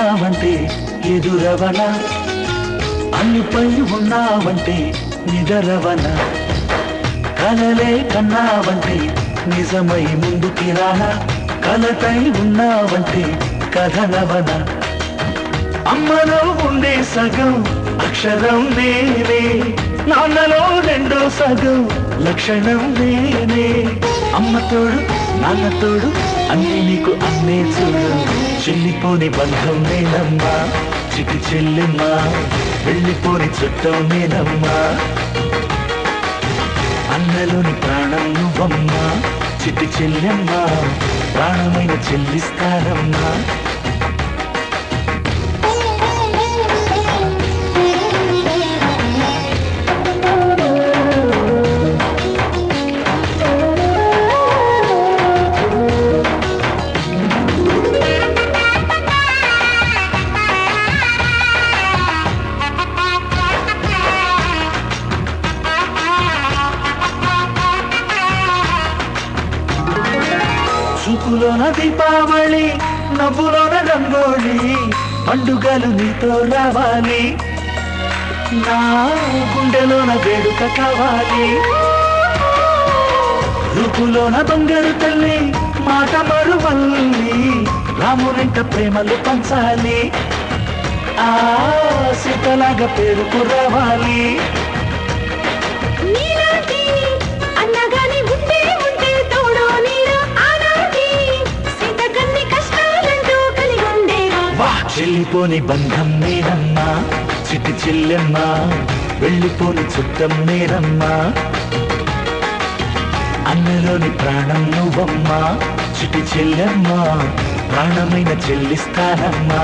ఉన్నావంటే ఎదురవన, అన్నిపై ఉన్నావంటే నిదరవన, కలలే కన్నావంటే నిజమై ముందుకి రానా, కలతై ఉన్నావంటే కథనవన. అమ్మలో ఉండే సగం అక్షరం నేనే, నాన్నలో రెండో సగం లక్షణం నేనే. అమ్మ తోడు నాన్న తోడు అన్నీ నీకు అన్నే చూడు, చెల్లిపోని బంధం నేనమ్మా చిటి చెల్లెమ్మా, వెళ్ళిపోని చుట్టం నేనమ్మా. అన్నలోని ప్రాణం నువ్వమ్మా చిటి చెల్లెమ్మా, ప్రాణమైన చెల్లిస్తానమ్మా. చూపులోన దీపావళి, నవ్వులోన రంగోళి, పండుగలు నీతో రావాలి, నా గుండెలోన వేడుక కావాలి. రూపులోన బంగారు తల్లి, మాట మరువల్లి, రామునింట ప్రేమలు పంచాలి, ఆ సీతలాగా పేరుకు రావాలి. చెల్లిపోని బంధం నేనమ్మా చిటి చెల్లెమ్మా, వెళ్ళిపోని చుట్టం నేనమ్మా. అన్నలోని ప్రాణం నువ్వమ్మా చిటి చెల్లెమ్మా, ప్రాణమైన చెల్లిస్తానమ్మా.